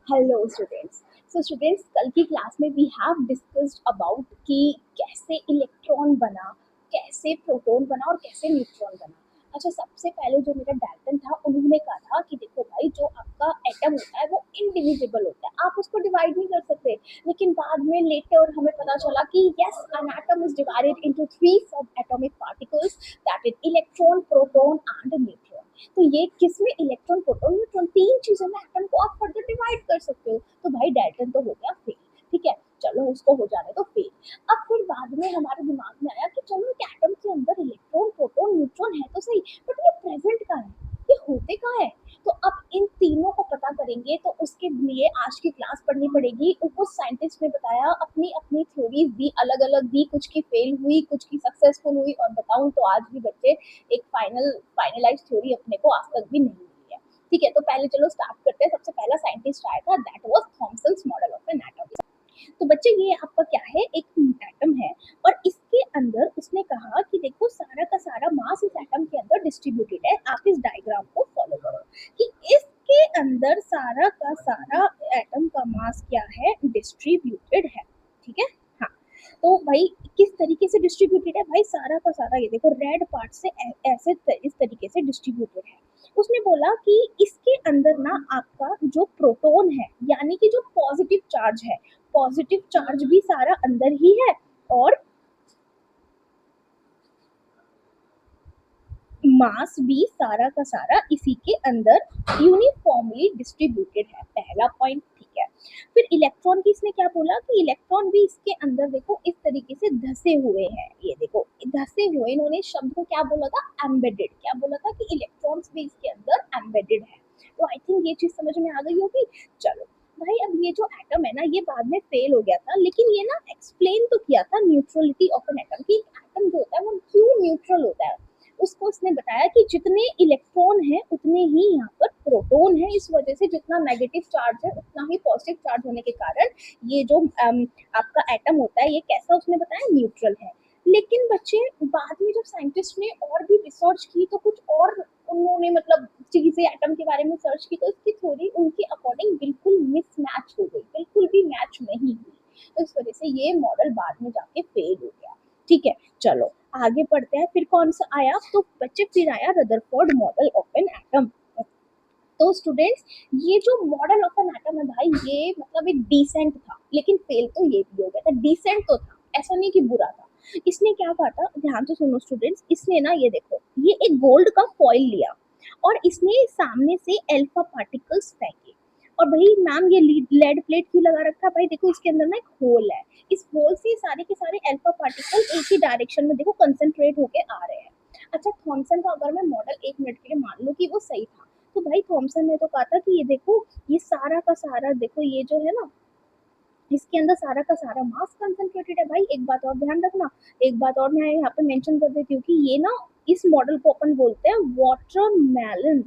Hello students. So students, कल की class में वी हैव डिस्कस्ड अबाउट कि कैसे इलेक्ट्रॉन बना, कैसे प्रोटॉन बना और कैसे न्यूट्रॉन बना। अच्छा, सबसे पहले जो मेरा डाल्टन था उन्होंने कहा था कि देखो भाई, जो आपका एटम होता है वो इंडिविजिबल होता है, आप उसको डिवाइड नहीं कर सकते। लेकिन बाद में लेटर हमें पता चला कि yes, an atom is divided into three sub atomic particles, that is electron, proton and neutron. तो ये किसमें, इलेक्ट्रॉन, प्रोटॉन, न्यूट्रॉन, तीन चीजों में एटम को आप फर्दर डिवाइड कर सकते हो। तो भाई डाल्टन तो हो गया फेल। ठीक है, चलो उसको हो जाने तो फेल। अब फिर बाद में हमारे दिमाग में आया कि चलो एक एटम के अंदर इलेक्ट्रॉन, प्रोटॉन, न्यूट्रॉन है तो सही, बट ये प्रेजेंट कहाँ है, ये होते कहाँ है। तो अब इन तीनों को पता करेंगे, तो उसके लिए आज की क्लास पढ़नी पड़ेगी। कुछ साइंटिस्ट ने बताया, अपनी अपनी थ्योरीज दी, अलग अलग दी, कुछ की फेल हुई, कुछ की सक्सेसफुल हुई। और बताऊं तो आज भी बच्चे एक फाइनलाइज थ्योरी अपने को आज तक भी नहीं मिली है। ठीक है, तो पहले चलो स्टार्ट करते हैं। सबसे पहला साइंटिस्ट आया था, that was Thomson's model of an atom. तो बच्चे, ये आपका क्या है, एक एटम है। और इसके अंदर उसने कहा कि देखो, सारा का सारा मास इस एटम के अंदर डिस्ट्रीब्यूटेड है। आप इस डायग्राम को फॉलो करो कि इसके अंदर सारा का सारा एटम का मास क्या है, डिस्ट्रीब्यूटेड है। ठीक है। हाँ, तो भाई किस तरीके से डिस्ट्रीब्यूटेड है, भाई सारा का सारा ये देखो, रेड पार्ट से ऐसे इस तरीके से डिस्ट्रीब्यूटेड है। उसने बोला कि इसके अंदर ना आपका जो प्रोटॉन है, यानी कि जो पॉजिटिव चार्ज है, पॉजिटिव चार्ज भी सारा अंदर ही है। और मास भी सारा का सारा इसी के अंदर यूनिफॉर्मली डिस्ट्रीब्यूटेड है। पहला पॉइंट, ठीक है। फिर इलेक्ट्रॉन की इसने क्या बोला कि इलेक्ट्रॉन भी इसके अंदर देखो इस तरीके से धसे हुए हैं। ये देखो धसे हुए, इन्होंने शब्द को क्या बोला था, एम्बेडेड। क्या बोला था कि इलेक्ट्रॉन्स भी इसके अंदर एम्बेडेड है। तो आई थिंक ये चीज समझ में आ गई होगी। चलो भाई, अब ये जो एटम है ना, ये बाद में फेल हो गया था, लेकिन ये ना एक्सप्लेन तो किया था न्यूट्रलिटी ऑफ एन एटम, कि एटम जो होता है वो क्यों न्यूट्रल होता है। उसको उसने बताया कि जितने इलेक्ट्रॉन है उतने ही यहाँ पर प्रोटॉन है। इस वजह से जितना नेगेटिव चार्ज है उतना ही पॉजिटिव चार्ज होने के कारण ये जो आपका एटम होता है, ये कैसा उसने बताया, न्यूट्रल है। लेकिन बच्चे, बाद में जब साइंटिस्ट ने और भी रिसर्च की तो कुछ और उन्होंने मतलब चीजें एटम के बारे में सर्च की, तो इसकी थ्योरी उनके अकॉर्डिंग बिल्कुल मिसमैच हो गई, बिल्कुल भी मैच नहीं हुई। तो इस वजह से ये मॉडल बाद में जाके फेल हो गया। ठीक है, चलो आगे पढ़ते हैं। फिर कौन सा आया, तो बच्चे फिर आया Rutherford model of an atom. तो स्टूडेंट्स, ये जो मॉडल ऑफ एन एटम है भाई, ये मतलब एक डिसेंट था, लेकिन फेल तो ये भी हो गया था। डिसेंट तो था, ऐसा नहीं कि बुरा था। इसने क्या कहा था, ध्यान से सुनो स्टूडेंट्स। इसने ना, ये देखो, ये एक गोल्ड का फॉइल लिया और इसने सामने से अल्फा पार्टिकल्स फेंके। और भाई मैम, ये लेड प्लेट क्यों लगा रखा है, भाई देखो इसके अंदर ना एक होल है। इस होल से सारे के सारे अल्फा पार्टिकल एक ही डायरेक्शन में देखो कंसंट्रेट होके आ रहे हैं। अच्छा, थॉमसन का अगर मैं मॉडल 1 मिनट के लिए मान लूं कि वो सही था, तो भाई थॉमसन ने तो कहा था कि ये देखो, ये सारा का सारा देखो, ये जो है ना, इसके अंदर सारा का सारा मास कंसंट्रेटेड है। भाई एक बात और ध्यान रखना, एक बात और मैं यहाँ पे मेंशन कर देती हूँ कि ये ना, इस मॉडल को अपन बोलते हैं वाटरमेलन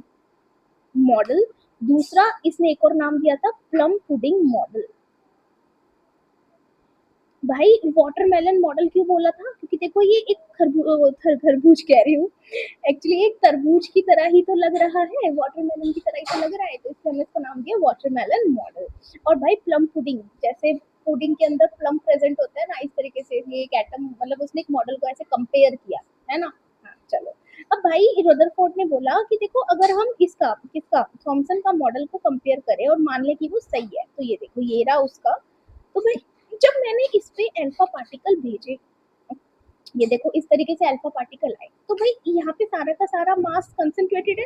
मॉडल। दूसरा इसने एक और नाम दिया था, प्लम पुडिंग मॉडल। भाई वाटरमेलन मॉडल क्यों बोला था, क्योंकि देखो ये एक खरबूज कह रही हूँ, एक्चुअली एक तरबूज की तरह ही तो लग रहा है, वाटरमेलन की तरह ही तो लग रहा है, तो इसलिए हमने इसका नाम दिया वाटरमेलन मॉडल। और भाई प्लम पुडिंग, जैसे पुडिंग के अंदर प्लम प्रेजेंट होता है ना, इस तरीके से ये एक एटम, मतलब उसने एक मॉडल को ऐसे कंपेयर किया है ना। हाँ चलो, अब भाई रदरफोर्ड ने बोला कि देखो, अगर हम इसका किसका, थॉमसन का मॉडल को कंपेयर करें और मान ले कि वो सही है, तो ये देखो ये रहा उसका। तो भाई जब मैंने इस पे अल्फा पार्टिकल भेजे, ये देखो इस तरीके से अल्फा पार्टिकल आए, तो भाई यहाँ पे सारा का सारा मास कंसंट्रेटेड है।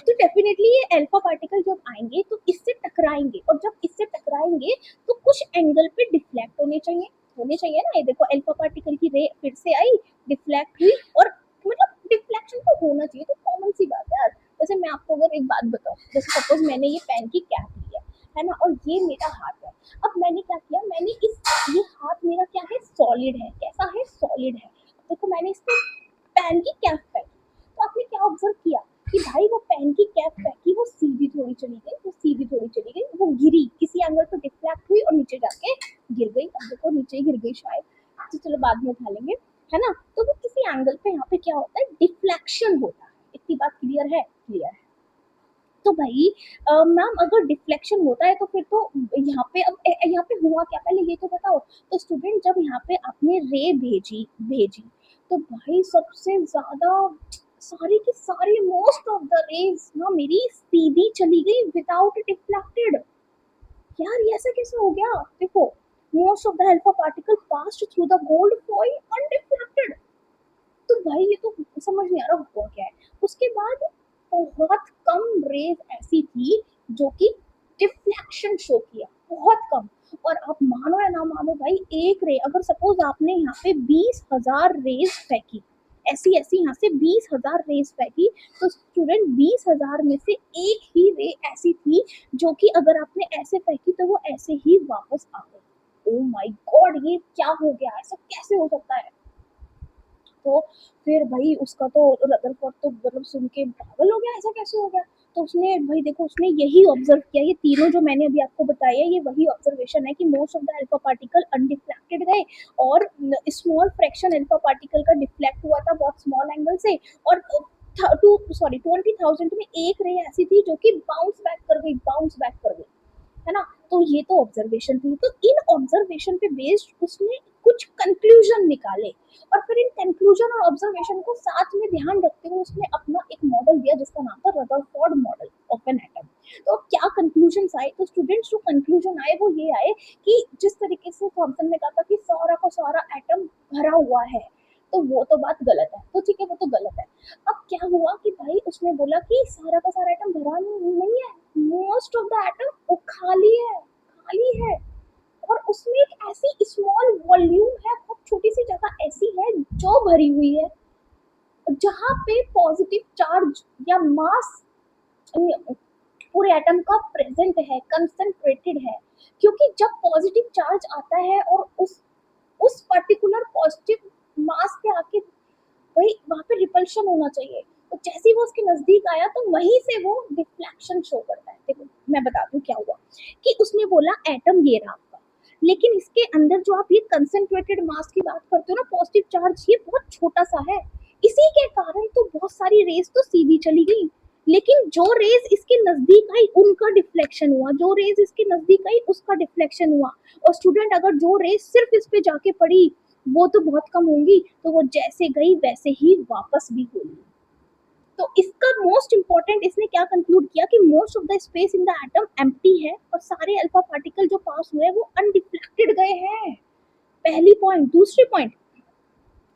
तो डेफिनेटली ये अल्फा पार्टिकल जब आएंगे तो इससे टकराएंगे, और जब इससे टकराएंगे तो कुछ एंगल पे डिफ्लेक्ट होने चाहिए ना। ये देखो अल्फा पार्टिकल की रे फिर से आई, डिफ्लेक्ट हुई, और मतलब डिफ्लेक्शन तो होना चाहिए, तो कॉमन सी बात है यार। जैसे मैं आपको अगर एक बात बताऊं, जैसे सपोज मैंने ये पेन की कैप लिया है ना, और ये मेरा हाथ है। अब मैंने क्या किया, मैंने इस, ये हाथ मेरा क्या है, सॉलिड है। कैसा है, सॉलिड है। देखो मैंने इसको पेन की कैप फेंकी, तो आपने क्या ऑब्जर्व किया कि भाई वो पेन की कैप फेंकी, वो सीधी थोड़ी चली गई, वो सीधी थोड़ी चली गई, वो गिरी किसी एंगल पे, डिफ्लेक्ट हुई और नीचे जाके गिर गई। अब देखो नीचे ही गिर गई शायद, तो चलो बाद में उठा लेंगे, है ना। तो वो किसी एंगल पे यहाँ पे क्या होता है, डिफ्लेक्शन होता है। इतनी बात क्लियर है, क्लियर है। तो भाई मैम अगर डिफ्लेक्शन होता है तो फिर तो यहाँ पे अब यहाँ पे हुआ क्या, पहले ये तो बताओ। तो स्टूडेंट जब यहाँ पे आपने रे भेजी भेजी तो भाई सबसे ज्यादा सारी की सारी मोस्ट ऑफ द रेज ना मेरी सीधी चली गई विदाउट डिफ्लेक्टेड। यार ये ऐसा कैसे हो गया? देखो, most of the alpha particle passed through the gold foil undeflected. तो भाई ये तो समझ नहीं आ रहा हुआ क्या है। उसके बाद बहुत कम रेज ऐसी थी जो कि डिफ्लेक्शन शो किया, बहुत कम। और आप मानो या ना मानो भाई, एक रे अगर सपोज आपने यहाँ पे 20,000 रेज फेंकी, ऐसी ऐसी यहाँ से 20,000 रेज फेंकी, तो स्टूडेंट 20,000 में से एक ही रे ऐसी थी जो कि अगर आपने ऐसे फेंकी तो वो ऐसे ही वापस आ गई। ओ माय गॉड, ये क्या हो गया? ऐसा कैसे हो सकता है? तो फिर भाई उसका तो रदरफोर्ड तो मतलब सुन के पागल हो गया, ऐसा कैसे हो गया? तो उसने भाई देखो, उसने यही ऑब्जर्व किया, ये तीनों जो मैंने अभी आपको बताया ये वही ऑब्जर्वेशन है कि most of the alpha particle undeflected गए और स्मॉल फ्रैक्शन अल्फा पार्टिकल का डिफ्लेक्ट हुआ था बहुत स्मॉल एंगल से। और 20,000 में एक रे ऐसी थी जो कि बाउंस बैक कर गई, है ना? तो ये तो ऑब्जर्वेशन थी। तो इन ऑब्जर्वेशन पे बेस्ड उसने कुछ कंक्लूजन निकाले और फिर इन कंक्लूजन और ऑब्जर्वेशन को साथ में ध्यान रखते हुए उसने अपना एक मॉडल दिया जिसका नाम था Rutherford model of an atom. तो अब क्या कंक्लूजन आए? तो स्टूडेंट्स जो कंक्लूजन आए वो ये आए कि जिस तरीके से थॉमसन ने कहा था कि सारा का सारा एटम भरा हुआ है, तो वो तो बात गलत है। तो ठीक है, वो तो गलत है। अब क्या हुआ कि भाई उसने बोला कि सारा का सारा एटम भरा नहीं है, मोस्ट ऑफ द एटम वो खाली है, खाली है। और उसमें एक ऐसी स्मॉल वॉल्यूम है, बहुत छोटी सी जगह ऐसी है जो भरी हुई है, जहां पे पॉजिटिव चार्ज या मास पूरे एटम का प्रेजेंट है, कंसंट्रेटेड है। क्योंकि जब पॉजिटिव चार्ज आता है और उस पर्टिकुलर पॉजिटिव मास पे आके वही वहां पे रिपल्शन होना चाहिए, तो जैसे ही वो उसके नजदीक आया तो वहीं से वो डिफ्लेक्शन शो करता है। देखो मैं बता दूं क्या हुआ, कि उसने बोला एटम ये रहा आपका, लेकिन इसके अंदर जो आप ये कंसंट्रेटेड मास की बात करते हो ना, पॉजिटिव चार्ज, ये बहुत छोटा सा है। इसी के कारण तो बहुत सारी रेस तो सीधी चली गई, लेकिन जो रेस इसके नजदीक आई उनका डिफ्लेक्शन हुआ, जो रेस इसके नजदीक आई उसका डिफ्लेक्शन हुआ। और स्टूडेंट अगर जो रेस सिर्फ इस पे जाके पड़ी वो तो बहुत कम होंगी, तो वो जैसे गई वैसे ही वापस भी होगी। तो इसका मोस्ट इंपॉर्टेंट इसने क्या कंक्लूड किया कि most of the space in the atom empty है और सारे अल्फा पार्टिकल जो पास हुए वो अनडिफ्लेक्टेड गए हैं। पहली पॉइंट। दूसरी पॉइंट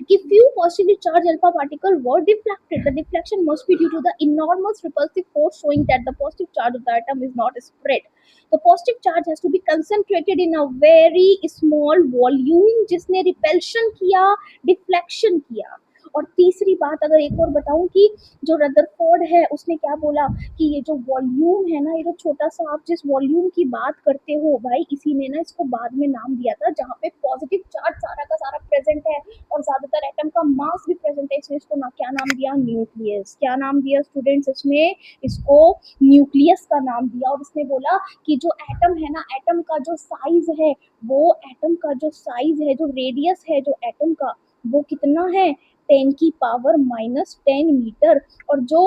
कि few positively charged alpha particles were deflected. The deflection must be due to the enormous repulsive force showing that the positive charge of the atom is not spread. The positive charge has to be concentrated in a very small volume जिसने repulsion किया, deflection किया। और तीसरी बात अगर एक और बताऊं कि जो रदरफोर्ड है उसने क्या बोला कि ये जो वॉल्यूम है ना, ये जो छोटा सा आप जिस वॉल्यूम की बात करते हो भाई, इसी ने ना इसको बाद में नाम दिया था जहाँ पे पॉजिटिव चार्ज सारा का सारा प्रेजेंट है और ज्यादातर एटम का मास भी प्रेजेंट है, इसने इसको ना क्या नाम दिया? न्यूक्लियस। क्या नाम दिया स्टूडेंट्स इसने? इसको न्यूक्लियस का नाम दिया। और इसने बोला कि जो एटम है ना, एटम का जो साइज है, वो एटम का जो साइज है, जो रेडियस है जो एटम का, वो कितना है? 10⁻⁻10 मीटर। और जो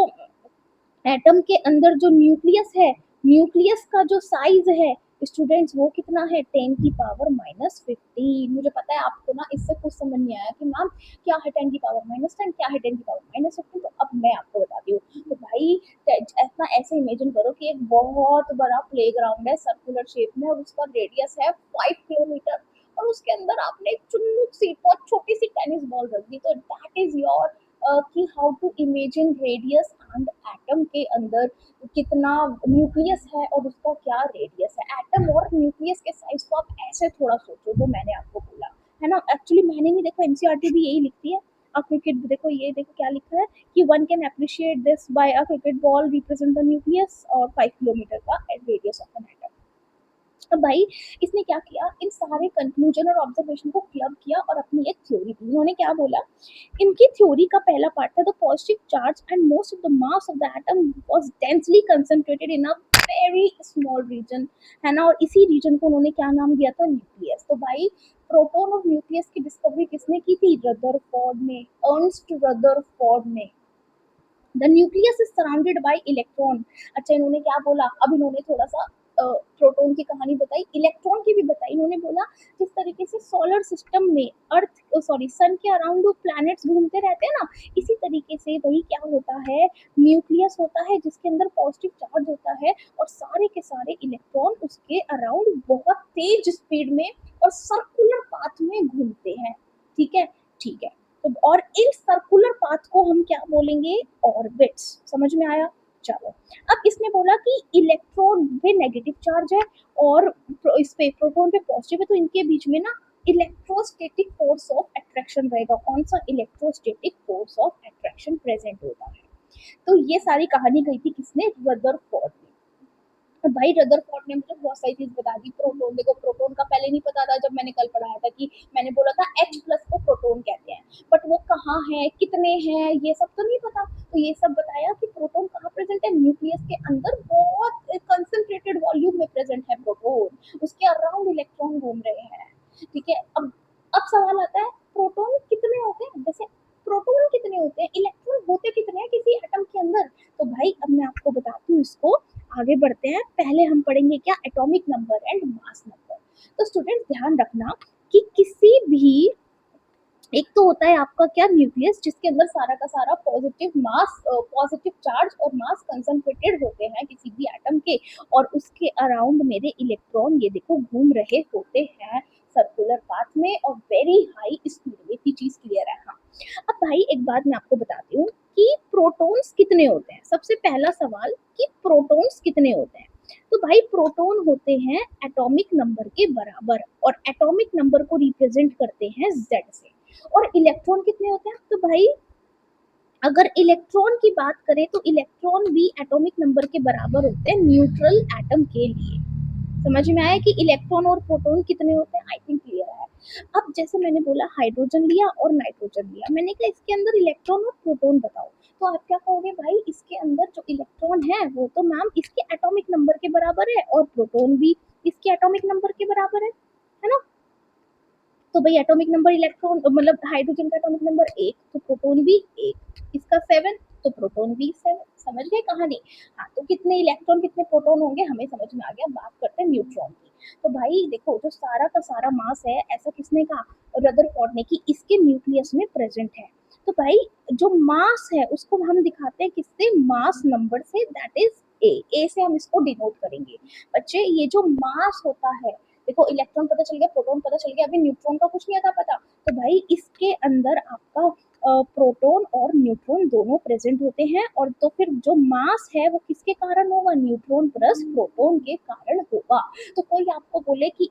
एटम के अंदर जो न्यूक्लियस है, न्यूक्लियस का जो साइज है स्टूडेंट्स वो कितना है? 10⁻⁻15। मुझे पता है आपको ना इससे कुछ समझ नहीं आया कि मैम क्या है 10⁻⁻10, क्या है 10⁻⁻15। तो अब मैं आपको बताती हूँ। तो भाई ऐसा ऐसे इमेजिन करो कि एक बहुत बड़ा प्लेग्राउंड है सर्कुलर शेप में और उसका रेडियस है 5 किलोमीटर, और उसके अंदर आपने एक चुन्नुक सी बहुत छोटी सी टेनिस बॉल रख दी। तो दैट इज योर कि how to imagine radius and atom के अंदर कितना न्यूक्लियस है और उसका क्या रेडियस है। एटम और न्यूक्लियस के साइज को आप ऐसे थोड़ा सोचो जो मैंने आपको बोला, है ना? एक्चुअली मैंने नहीं, देखो एनसीईआरटी भी यही लिखती है। आप क्रिकेट देखो, ये देखो क्या लिखा है कि one can appreciate this by a cricket ball represent the nucleus और 5 किलोमीटर का रेडियस ऑफ एन एटम। अब भाई इसने क्या किया, इन सारे कंक्लूजन और ऑब्जर्वेशन को क्लब किया और अपनी एक थ्योरी दी। उन्होंने क्या बोला? इनकी थ्योरी का पहला पार्ट था the positive charge and most of the mass of the atom was densely concentrated in a very small region, है ना? और इसी रीजन को उन्होंने क्या नाम दिया था? न्यूक्लियस। तो भाई प्रोटॉन और न्यूक्लियस की डिस्कवरी किसने की थी? रदरफोर्ड ने, अर्नस्ट रदरफोर्ड ने। The nucleus is surrounded by electron. अच्छा इन्होंने क्या बोला, अब इन्होंने थोड़ा सा प्रोटॉन की कहानी बताई, इलेक्ट्रॉन की भी बताई। इन्होंने बोला जिस तरीके से सोलर सिस्टम में अर्थ सॉरी सन के अराउंड जो प्लैनेट्स घूमते रहते हैं ना, इसी तरीके से वही क्या होता है, न्यूक्लियस होता है जिसके अंदर पॉजिटिव चार्ज होता है और सारे के सारे इलेक्ट्रॉन उसके अराउंड बहुत तेज स्पीड में और सर्कुलर पाथ में घूमते हैं। ठीक है, ठीक है। तो और इन सर्कुलर पाथ को हम क्या बोलेंगे, ऑर्बिट्स। समझ में आया? चलो, अब इसने बोला कि इलेक्ट्रॉन पे नेगेटिव चार्ज है और इस पे प्रोटॉन पे पॉजिटिव है, तो इनके बीच में ना इलेक्ट्रोस्टैटिक फोर्स ऑफ अट्रैक्शन रहेगा। कौन सा? Electrostatic force of attraction present होता है। तो ये सारी कहानी गई थी किसने? रदरफोर्ड ने। तो भाई रदरफोर्ड ने मुझे बहुत सारी चीज बता दी। प्रोटॉन, देखो प्रोटॉन का पहले नहीं पता था, जब मैंने कल पढ़ाया था कि मैंने बोला था H प्लस को प्रोटॉन कहते हैं, बट वो कहाँ है, कितने हैं, ये सब तो नहीं पता। तो ये सब बताया कि प्रोटॉन कहाँ प्रेजेंट है, न्यूक्लियस के अंदर बहुत कंसंट्रेटेड वॉल्यूम में प्रेजेंट है प्रोटॉन, उसके अराउंड इलेक्ट्रॉन घूम रहे हैं। ठीक है, अब सवाल आता है प्रोटॉन कितने होते हैं, जैसे प्रोटॉन कितने होते हैं, इलेक्ट्रॉन होते कितने हैं किसी एटम के अंदर। तो भाई अब मैं आपको बताती हूँ इसको, आगे बढ़ते हैं। पहले हम पढ़ेंगे क्या, atomic number and mass number. तो स्टूडेंट ध्यान रखना कि किसी भी, एक तो होता है आपका क्या, न्यूक्लियस, जिसके अंदर सारा का सारा पॉजिटिव मास, पॉजिटिव चार्ज और मास कंसंट्रेटेड होते हैं किसी भी एटम के, और उसके अराउंड मेरे इलेक्ट्रॉन ये देखो घूम रहे होते हैं सर्कुलर पाथ में और वेरी हाई स्पीड में। इतनी चीज क्लियर है? हाँ। अब भाई एक बात मैं आपको बताती हूँ कि प्रोटॉन्स कितने होते हैं। सबसे पहला सवाल कि प्रोटॉन्स कितने होते हैं। तो भाई प्रोटॉन होते हैं एटॉमिक नंबर के बराबर और एटॉमिक नंबर को रिप्रेजेंट करते हैं Z से। और इलेक्ट्रॉन कितने होते हैं, तो भाई अगर इलेक्ट्रॉन की बात करें तो इलेक्ट्रॉन भी एटॉमिक नंबर के बराबर होते हैं न्यूट्रल एटम के लिए। समझ में आया कि इलेक्ट्रॉन और प्रोटॉन कितने होते हैं? आई थिंक क्लियर है। अब जैसे मैंने बोला हाइड्रोजन लिया और नाइट्रोजन लिया, मैंने कहा इसके अंदर इलेक्ट्रॉन और प्रोटॉन बताओ। तो आप क्या कहोगे, भाई इसके अंदर जो इलेक्ट्रॉन है वो तो मैम इसके एटॉमिक नंबर के बराबर है और प्रोटॉन भी इसके एटॉमिक नंबर के बराबर है ना। तो भाई एटॉमिक नंबर इलेक्ट्रॉन मतलब हाइड्रोजन का एटॉमिक नंबर 1, तो प्रोटॉन भी 1, इसका 7, तो प्रोटॉन भी 7। समझ गए कहानी? हाँ, तो कितने इलेक्ट्रॉन कितने प्रोटॉन होंगे हमें समझ में आ गया। बात करते हैं न्यूट्रॉन की। तो भाई देखो जो सारा का सारा मास है, ऐसा किसने कहा, रदरफोर्ड ने, कि इसके न्यूक्लियस में प्रेजेंट है। तो भाई जो मास है उसको हम दिखाते हैं किससे, मास नंबर से, दैट इज ए से हम इसको डिनोट करेंगे। बच्चे ये जो मास होता है, देखो इलेक्ट्रॉन पता चल गया, प्रोटॉन पता चल गया, अभी न्यूट्रॉन का कुछ नहीं आता पता। तो भाई इसके अंदर आपका प्रोटॉन और न्यूट्रॉन दोनों प्रेजेंट होते हैं, और तो फिर जो मास है वो किसके कारण होगा, न्यूट्रॉन प्लस प्रोटॉन के कारण होगा। तो कोई आपको बोले कि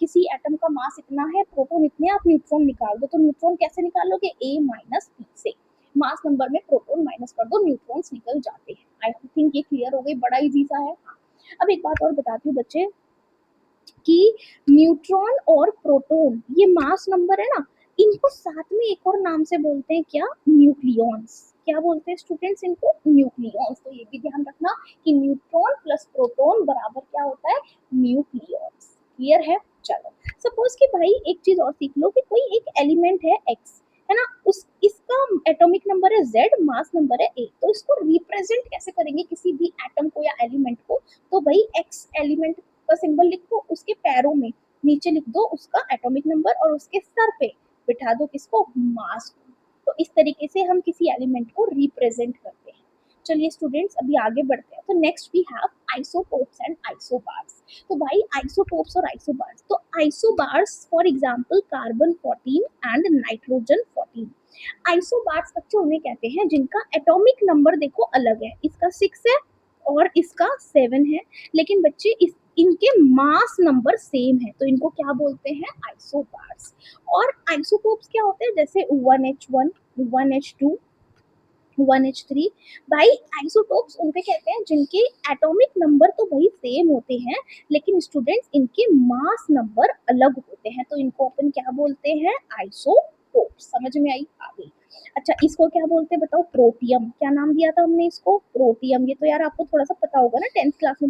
किसी एटम का मास इतना है, प्रोटॉन इतने, आप न्यूट्रॉन निकाल दो, तो न्यूट्रॉन कैसे निकालोगे, ए माइनस बी से। मास नंबर में प्रोटॉन माइनस कर दो, न्यूट्रॉन्स निकल जाते हैं। आई थिंक ये क्लियर हो गई, बड़ा इजी सा है। अब एक बात और बताती हूँ बच्चे कि न्यूट्रॉन और प्रोटॉन ये मास नंबर है ना, इनको साथ में एक और नाम से बोलते हैं क्या, न्यूक्लियॉन्स। क्या बोलते हैं स्टूडेंट्स इनको, न्यूक्लियॉन्स। तो ये भी ध्यान रखना कि न्यूट्रॉन प्लस प्रोटॉन बराबर क्या होता है, न्यूक्लियॉन्स। क्लियर है? चलो, सपोज कि भाई एक चीज और सीख लो कि कोई एक एलिमेंट है एक्स, है ना, उस इसका एटॉमिक नंबर है जेड, मास नंबर है ए, तो इसको रिप्रेजेंट कैसे करेंगे किसी भी एटम को या एलिमेंट को। तो भाई एक्स एलिमेंट का सिंबल लिखो, उसके पैरों में नीचे लिख दो उसका एटॉमिक नंबर और उसके सर पे बिठा दो किसको, मास को। तो इस तरीके से हम किसी एलिमेंट को रिप्रेजेंट करते हैं। चलिए स्टूडेंट्स अभी आगे बढ़ते हैं। तो next we have isotopes and isobars. तो भाई आइसोटोप्स और आइसोबार्स, तो isobars for example carbon 14 and nitrogen 14। Isobars बच्चों उन्हें कहते हैं जिनका एटॉमिक नंबर देखो अलग है, इसका 6 है और इसका 7 है, लेकिन बच्चे इस इनके मास नंबर सेम है, तो इनको क्या बोलते हैं, आइसोबार्स। और आइसोटोप्स क्या होते हैं, जैसे 1H1, 1H2, 1H3। भाई आइसोटोप्स उनके कहते हैं जिनके एटॉमिक नंबर तो भाई सेम होते हैं, लेकिन स्टूडेंट्स इनके मास नंबर अलग होते हैं, तो इनको अपन क्या बोलते हैं, आइसोटोप्स। समझ में आई? आ गई। अच्छा इसको क्या बोलते हैं बताओ, प्रोटियम। क्या नाम दिया था हमने इसको, प्रोटियम। ये तो यार आपको थोड़ा सा पता होगा ना, 10th क्लास में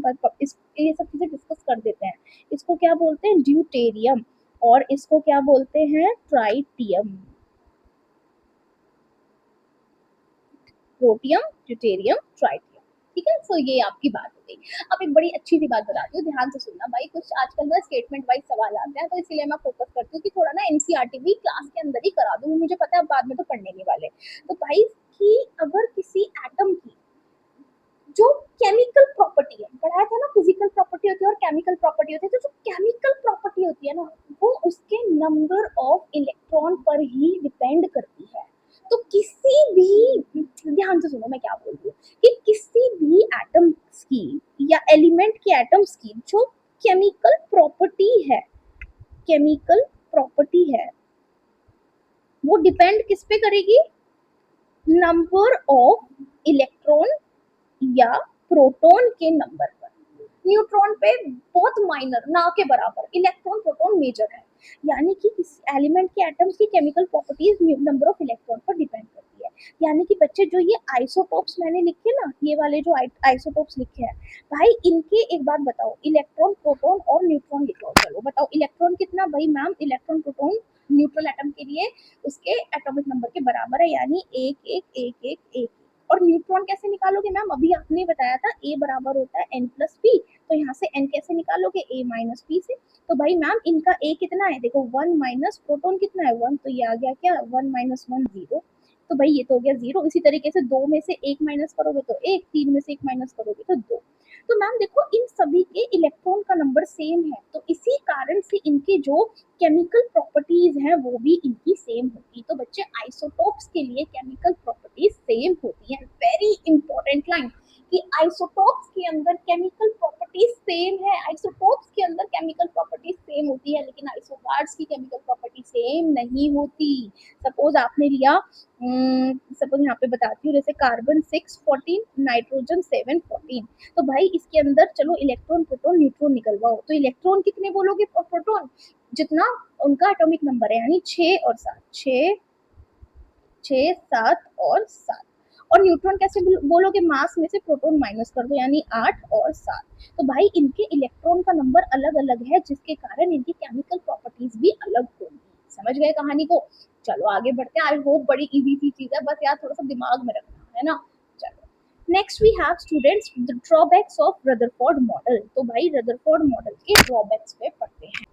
ये सब चीजें डिस्कस कर देते हैं। इसको क्या बोलते हैं, ड्यूटेरियम। और इसको क्या बोलते हैं, ट्राइटियम। Protium, deuterium, tritium. ठीक है, सो ये आपकी बात हो गई। अब एक बड़ी अच्छी सी बात बताती हूँ, ध्यान से सुनना भाई। कुछ आजकल ना स्टेटमेंट वाइज सवाल आते हैं, तो इसीलिए मैं फोकस करती हूँ कि थोड़ा ना एनसीईआरटी भी क्लास के अंदर ही करा दूँ। मुझे पता है अब बाद में तो पढ़ने नहीं वाले। तो भाई कि अगर किसी एटम की जो केमिकल प्रॉपर्टी है, पढ़ाया था ना, फिजिकल प्रॉपर्टी होती है और केमिकल प्रॉपर्टी होती है, तो जो केमिकल प्रॉपर्टी होती है ना, वो उसके नंबर ऑफ इलेक्ट्रॉन पर ही डिपेंड करती है। तो किसी भी, ध्यान से सुनो मैं क्या बोल रही हूँ, कि किसी भी एटम्स की या एलिमेंट के एटम्स की जो केमिकल प्रॉपर्टी है, केमिकल प्रॉपर्टी है, वो डिपेंड किस पे करेगी? नंबर ऑफ इलेक्ट्रॉन या प्रोटॉन के नंबर पर। न्यूट्रॉन पे बहुत माइनर, ना के बराबर। इलेक्ट्रॉन प्रोटॉन मेजर है। यानी कि इस एलिमेंट के एटम्स की chemical properties number of electron पर डिपेंड करती है। यानी कि बच्चे जो ये आइसोटोप्स मैंने लिखे ना, ये वाले जो आइसोटोप्स लिखे हैं, भाई इनके एक बात बताओ, इलेक्ट्रॉन प्रोटॉन और न्यूट्रॉन लिखो। चलो बताओ इलेक्ट्रॉन कितना? भाई ma'am electron proton neutral atom के लिए उसके एटॉमिक नंबर के बराबर है, यानी एक एक एक एक एक। और न्यूट्रॉन कैसे निकालोगे मैम? अभी आपने बताया था ए बराबर होता है एन प्लस पी, तो यहाँ से एन कैसे निकालोगे? ए माइनस पी से। तो भाई मैम इनका ए कितना है? देखो वन माइनस प्रोटॉन कितना है? वन, तो ये आ गया क्या? One minus one zero. तो भाई ये तो हो गया जीरो। इसी तरीके से दो में से एक माइनस करोगे तो एक, तीन में से एक माइनस करोगे तो दो। तो मैम देखो इन सभी के इलेक्ट्रॉन का नंबर सेम है, तो इसी कारण से इनके जो केमिकल प्रॉपर्टीज हैं वो भी इनकी सेम होगी। तो बच्चे आइसोटोप्स के लिए केमिकल प्रॉपर्टीज सेम होती हैं। वेरी इंपॉर्टेंट लाइन कि आइसोटोप्स के अंदर केमिकल प्रॉपर्टीज सेम है। आइसोटोप्स के अंदर केमिकल प्रॉपर्टीज सेम होती है, लेकिन आइसोगार्ड्स की केमिकल प्रॉपर्टी सेम नहीं होती। सपोज आपने लिया, सपोज यहाँ पे बताती हूँ, जैसे कार्बन 614, नाइट्रोजन 714। तो भाई इसके अंदर चलो इलेक्ट्रॉन प्रोटॉन न्यूट्रॉन निकलवाओ, तो इलेक्ट्रॉन कितने बोलोगे और प्रोटॉन जितना उनका एटॉमिक नंबर है, यानी 6 और 7, 6, 6, 7 और 7। और न्यूट्रॉन कैसे बोलोगे? मास में से प्रोटॉन माइनस कर दो, यानी 8 और 7। तो भाई इनके इलेक्ट्रॉन का नंबर अलग अलग है, जिसके कारण इनकी केमिकल प्रॉपर्टीज भी अलग होंगी। समझ गए कहानी को? चलो आगे बढ़ते हैं। आई होप बड़ी इजी सी चीज है, बस यार थोड़ा सा दिमाग में रखना है ना। चलो next we have students the drawbacks of Rutherford model. तो भाई रदरफोर्ड मॉडल के ड्रॉबैक्स पे पढ़ते हैं।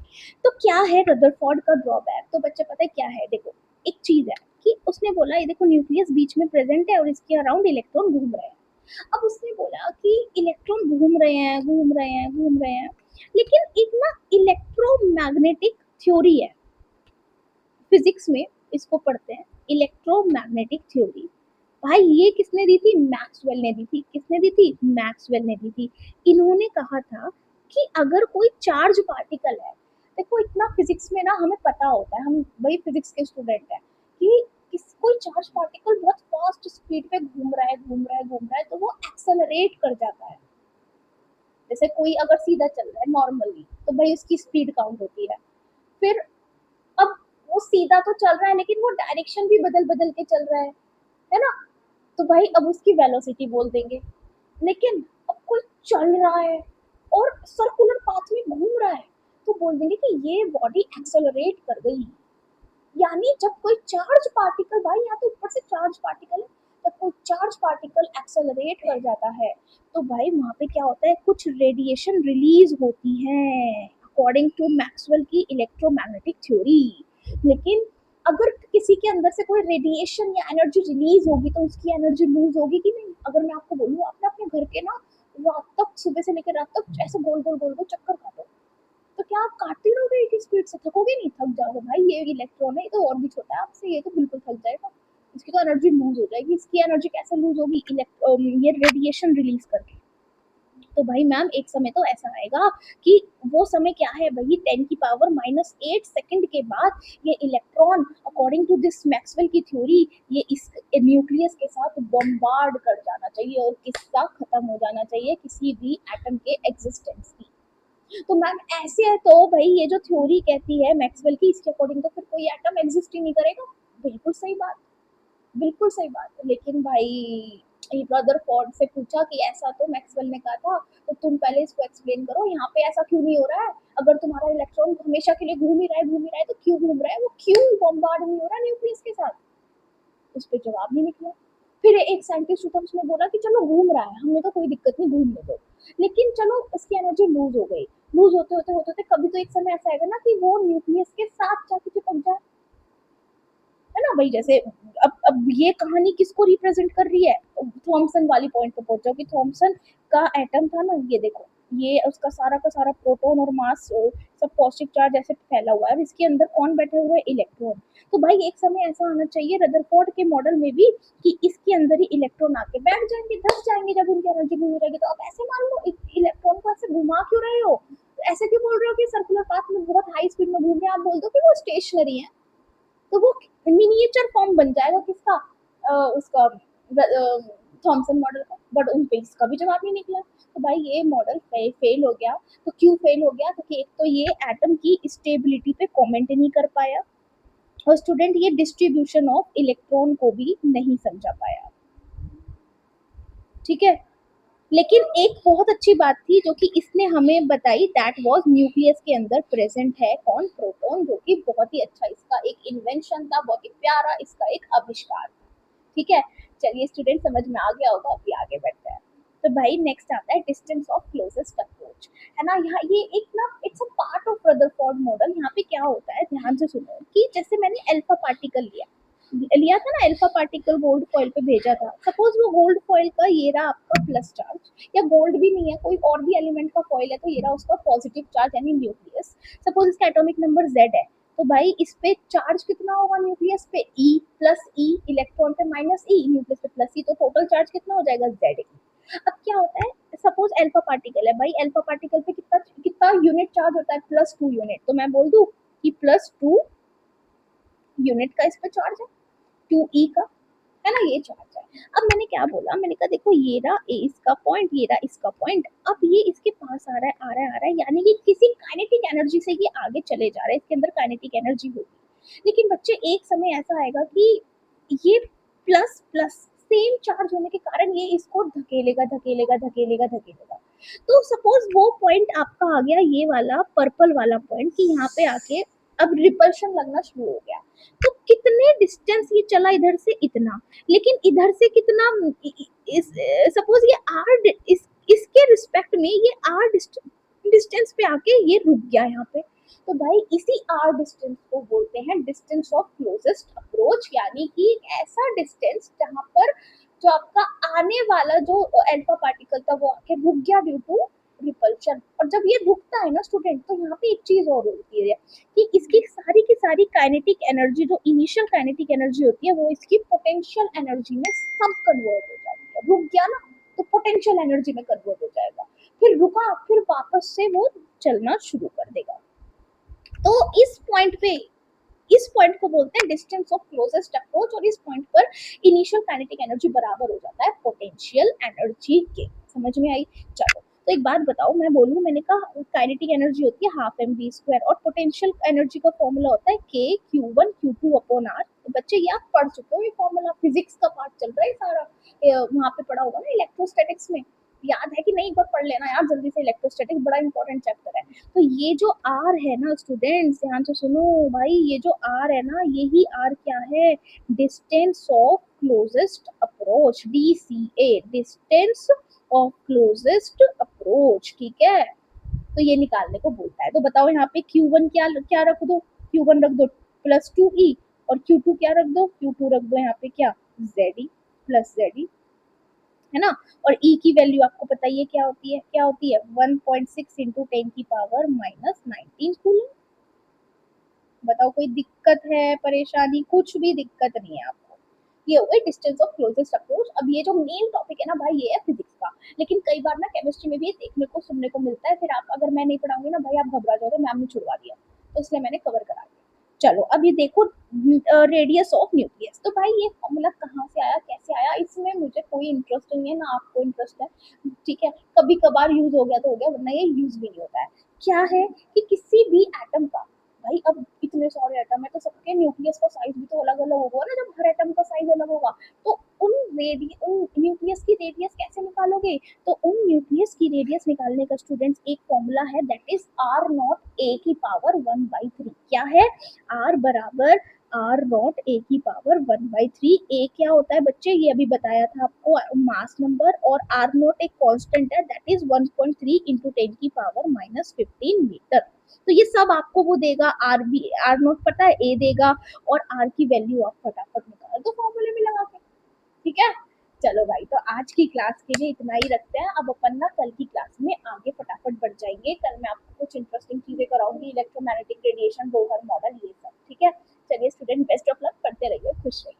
तो क्या है रदरफोर्ड का ड्रॉबैक? तो बच्चे पता है क्या है? देखो एक चीज है कि उसने बोला ये देखो न्यूक्लियस बीच में प्रेजेंट है और इसके अराउंड इलेक्ट्रॉन घूम रहे हैं। अब उसने बोला कि इलेक्ट्रॉन घूम रहे हैं, घूम रहे हैं, घूम रहे हैं, लेकिन एक ना इलेक्ट्रोमैग्नेटिक थ्योरी है फिजिक्स में, इसको पढ़ते हैं इलेक्ट्रोमैग्नेटिक थ्योरी। भाई ये किसने दी थी? मैक्सवेल ने दी थी। किसने दी थी? मैक्सवेल ने दी थी। इन्होंने कहा था कि अगर कोई चार्ज पार्टिकल है, देखो इतना फिजिक्स में ना हमें पता होता है, हम वही फिजिक्स के स्टूडेंट हैं, कि कोई चार्ज पार्टिकल बहुत फास्ट स्पीड पे घूम रहा है, घूम रहा है, घूम रहा है, तो वो एक्सेलरेट कर जाता है। जैसे कोई अगर सीधा चल रहा है नॉर्मली, तो भाई उसकी स्पीड काउंट होती है। फिर अब वो सीधा तो चल रहा है, लेकिन वो डायरेक्शन भी बदल बदल के चल रहा है ना? तो भाई अब उसकी वेलोसिटी बोल देंगे। लेकिन अब कोई चल रहा है और सर्कुलर पाथ में घूम रहा है, तो बोल देंगे कि ये बॉडी एक्सेलरेट कर गई। यानी जब कोई चार्ज पार्टिकल, भाई यहाँ तो ऊपर से चार्ज पार्टिकल है, जब कोई चार्ज पार्टिकल एक्सेलरेट कर जाता है, तो भाई वहां पे क्या होता है? कुछ रेडिएशन रिलीज होती है अकॉर्डिंग टू मैक्सवेल की इलेक्ट्रोमैग्नेटिक थ्योरी। लेकिन अगर किसी के अंदर से कोई रेडिएशन या एनर्जी रिलीज होगी, तो उसकी एनर्जी लूज होगी कि नहीं? अगर मैं आपको बोलूँ आपने अपने घर के ना रात तक, सुबह से लेकर रात तक ऐसे गोल गोल गोल गोल चक्कर काटो, तो क्या आप काटते रहोगे एक ही स्पीड से? थकोगे नहीं? थक जाओगे भाई। ये इलेक्ट्रॉन है, ये तो और भी छोटा है आपसे, ये तो बिल्कुल थक जाएगा। इसकी तो एनर्जी लूज हो जाएगी। इसकी एनर्जी कैसे लूज होगी? ये रेडिएशन रिलीज करके। तो भाई मैम एक समय तो ऐसा आएगा कि वो समय क्या है भाई, 10⁻⁸ सेकंड के बाद ये electron according to this Maxwell की थ्योरी ये इस न्यूक्लियस के साथ बॉम्बार्ड कर जाना चाहिए और किस्सा खत्म हो जाना चाहिए किसी भी एटम के एग्जिस्टेंस की। तो मैम ऐसे है, तो भाई ये जो थ्योरी कहती है मैक्सवेल की, इसके अकॉर्डिंग तो फिर कोई एटम एग्जिस्ट ही नहीं करेगा। बिल्कुल सही बात, बिल्कुल सही बात। लेकिन भाई ये रदरफोर्ड से पूछा कि ऐसा तो मैक्सवेल ने कहा था, तो तुम पहले इसको एक्सप्लेन करो, यहाँ पे ऐसा क्यों नहीं हो रहा है? अगर तुम्हारा इलेक्ट्रॉन हमेशा के लिए घूम ही रहा है, घूम ही रहा है, तो क्यों घूम रहा है? वो क्यों बॉम्बार्ड नहीं हो रहा न्यूक्लियस के साथ? उस पर जवाब नहीं निकला। फिर एक साइंटिस्ट था, उसने बोला कि चलो घूम रहा है, हमें तो कोई दिक्कत नहीं, घूमने दो, लेकिन चलो उसकी एनर्जी लूज हो गई, लूज होते होते होते होते कभी तो एक समय ऐसा आएगा ना कि वो न्यूक्लियस के साथ जाके चिपक जाए, है ना भाई। जैसे अब ये कहानी किसको रिप्रेजेंट कर रही है, थॉमसन वाली पॉइंट पे पहुंचो कि थॉमसन का एटम था ना, ये देखो, ये उसका सारा का सारा प्रोटॉन और मास सब पॉजिटिव चार्ज ऐसे फैला हुआ है, और इसके अंदर कौन बैठे हुए हैं, इलेक्ट्रॉन। तो भाई एक समय ऐसा आना चाहिए रदरफोर्ड के मॉडल में भी कि इसके अंदर ही इलेक्ट्रॉन आके बैठ जाएंगे, धस जाएंगे जब उनकी एनर्जी घूम रहेगी। तो आप ऐसे मान लो इलेक्ट्रॉन को ऐसे घुमा क्यों रहे हो, ऐसे क्यों बोल रहे हो कि सर्कुलर पाथ में बहुत हाई स्पीड में घूम रहे हैं, आप बोल दो कि वो स्टेशनरी है, तो वो मिनिएचर फॉर्म बन जाएगा किसका, उसका थॉमसन मॉडल का। बट उन पे इसका भी जवाब नहीं निकला। तो भाई ये मॉडल फेल हो गया। तो क्यों फेल हो गया, क्योंकि एक तो ये एटम की स्टेबिलिटी पे कमेंट नहीं कर पाया, और स्टूडेंट ये डिस्ट्रीब्यूशन ऑफ इलेक्ट्रॉन को भी नहीं समझा पाया, ठीक है। लेकिन एक बहुत अच्छी बात थी जो कि इसने हमें बताई, दैट वाज न्यूक्लियस के अंदर प्रेजेंट है कौन, प्रोटॉन, जो कि बहुत ही अच्छा इसका एक इन्वेंशन था, बहुत ही प्यारा इसका एक आविष्कार था, ठीक है। चलिए स्टूडेंट समझ में आ गया होगा, अभी आगे बढ़ते हैं। तो भाई नेक्स्ट आता है डिस्टेंस ऑफ क्लोजेस्ट अप्रोच, है ना। यहाँ ये एक ना it's a part of Rutherford model. यहाँ पे क्या होता है, ध्यान से सुनो, कि जैसे मैंने अल्फा पार्टिकल लिया लिया था ना, अल्फा पार्टिकल गोल्ड फॉइल पे भेजा था, सपोज वो गोल्ड फॉइल का ये रहा आपका प्लस चार्ज, या गोल्ड भी नहीं है, कोई और भी एलिमेंट का फॉइल है, तो ये रहा उसका पॉजिटिव चार्ज यानी न्यूक्लियस। सपोज इसका एटॉमिक नंबर Z है, तो भाई इस पे चार्ज कितना होगा न्यूक्लियस पे, E प्लस E, इलेक्ट्रॉन पे माइनस E, न्यूक्लियस पे प्लस E, तो टोटल चार्ज कितना हो जाएगा Z। अब क्या होता है, सपोज अल्फा पार्टिकल है, भाई अल्फा पार्टिकल पे कितना कितना यूनिट चार्ज होता है, +2 यूनिट, तो मैं बोल दूं कि +2 यूनिट का इस पे चार्ज है, 2E का, है ना, ये चार्ज है। अब मैंने क्या बोला, मैंने कहा देखो ये रहा ए इसका पॉइंट, ये रहा इसका पॉइंट, अब ये इसके पास आ रहा है आ रहा है आ रहा है, यानी कि किसी काइनेटिक एनर्जी से ये आगे चले जा रहा है, इसके अंदर काइनेटिक एनर्जी होगी। लेकिन बच्चे एक समय ऐसा आएगा कि ये प्लस प्लस सेम चार्ज होने के कारण ये इसको धकेलेगा धकेलेगा धकेलेगा धकेलेगा। तो सपोज वो पॉइंट आपका आ गया, ये वाला पर्पल वाला पॉइंट, कि यहाँ पे आके अब रिपल्शन लगना शुरू हो गया। तो कितने डिस्टेंस ये चला इधर से इतना, लेकिन इधर से कितना, इस सपोज ये आर इसके रिस्पेक्ट में ये आर डिस्टेंस पे आके ये रुक गया यहाँ पे। तो भाई इसी आर डिस्टेंस को बोलते हैं डिस्टेंस ऑफ क्लोजेस्ट अप्रोच, यानी कि एक ऐसा डिस्टेंस जहां पर जो आपका आने वाला जो अल्फा पार्टिकल था वो आके रुक गया ड्यू टू रिपल्शन। और जब ये रुकता है ना स्टूडेंट, तो यहाँ पे एक चीज और होती है कि इसकी सारी की सारी काइनेटिक एनर्जी, जो इनिशियल काइनेटिक एनर्जी होती है, वो इसकी पोटेंशियल एनर्जी में सब कन्वर्ट हो जाती है। रुक गया ना, तो पोटेंशियल एनर्जी में कन्वर्ट हो जाएगा, फिर रुका, फिर वापस से वो चलना शुरू कर देगा। तो इस पॉइंट को बोलते हैं डिस्टेंस ऑफ क्लोजेस्ट अप्रोच, और इस पॉइंट पर इनिशियल काइनेटिक एनर्जी बराबर हो जाता है पोटेंशियल एनर्जी के। समझ में आई। चलो तो एक बात बताओ, मैं बोलूँ, मैंने कहा काइनेटिक एनर्जी होती है ½ mv², और पोटेंशियल एनर्जी का फॉर्मूला होता है K(Q1Q2)/R। तो बच्चे ये आप पढ़ चुके हो, ये फॉर्मूला फिजिक्स का पार्ट चल रहा है सारा, वहां पे पढ़ा होगा ना इलेक्ट्रोस्टैटिक्स में, याद है कि नहीं, एक बार पढ़ लेना यार जल्दी से, इलेक्ट्रोस्टैटिक्स बड़ा इंपॉर्टेंट चैप्टर है। तो ये जो आर है ना स्टूडेंट्स, ध्यान से सुनो भाई, ये जो आर है ना, यही आर क्या है, distance of closest approach, DCA, distance of closest approach, ठीक है। तो ये निकालने को बोलता है। तो बताओ यहाँ पे Q1 क्या क्या रख दो, Q1 रख दो +2E, और Q2 क्या रख दो, Q2 रख दो यहाँ पे क्या, ZE +ZE, है ना। और E की वैल्यू आपको पता ही है क्या होती है, 1.6 इंटू 10⁻⁻19 कूलम। बताओ कोई दिक्कत है, परेशानी, कुछ भी दिक्कत नहीं है आपको। ये हो गई डिस्टेंस ऑफ क्लोजेस्ट अप्रोच। अब ये जो मेन टॉपिक है ना भाई, ये है फिजिक्स का, लेकिन कई बार ना केमिस्ट्री में भी देखने को सुनने को मिलता है, फिर आप अगर मैं नहीं पढ़ाऊंगी ना भाई, आप घबरा जाओगे, मैम ने छुड़वा दिया, तो इसलिए मैंने कवर करा दिया। चलो अब ये देखो रेडियस ऑफ न्यूक्लियस। तो भाई ये फॉर्मूला कहाँ से आया, कैसे आया, इसमें मुझे कोई इंटरेस्ट नहीं है, ना आपको इंटरेस्ट है, ठीक है। कभी कभार यूज हो गया तो हो गया, वरना ये यूज भी नहीं होता है। क्या है कि किसी भी एटम का, भाई अब इतने सारे एटम है तो सबके न्यूक्लियस का साइज भी तो अलग अलग होगा ना, जब हर एटम का साइज अलग होगा, तो उन न्यूक्लियस की रेडियस कैसे निकालोगे, तो उन न्यूक्लियस की रेडियस निकालने का स्टूडेंट्स एक फॉर्मूला है, दैट इज R0 A⁻⁴ क्या है, R बराबर आर नॉट ए की पावर 1/3। ए क्या होता है बच्चे, ये अभी बताया था आपको, मास नंबर, और आर नॉट एक कांस्टेंट है, दैट इज 1.3 इंटू 10 की पावर -15 मीटर। तो ये सब आपको वो देगा, आर नॉट पता है, ए देगा, और आर की वैल्यू आप फटाफट निकाल दो फॉर्मूले में लगा के। ठीक है, चलो भाई, तो आज की क्लास के लिए इतना ही रखते हैं। अब अपन ना कल की क्लास में आगे फटाफट बढ़ जाएंगे। कल मैं आपको कुछ इंटरेस्टिंग चीजें कराऊंगी, इलेक्ट्रोमैग्नेटिक रेडिएशन, बोहर मॉडल, ये सब। ठीक है, चलिए स्टूडेंट, बेस्ट ऑफ लक, पढ़ते रहिए, खुश रहिए।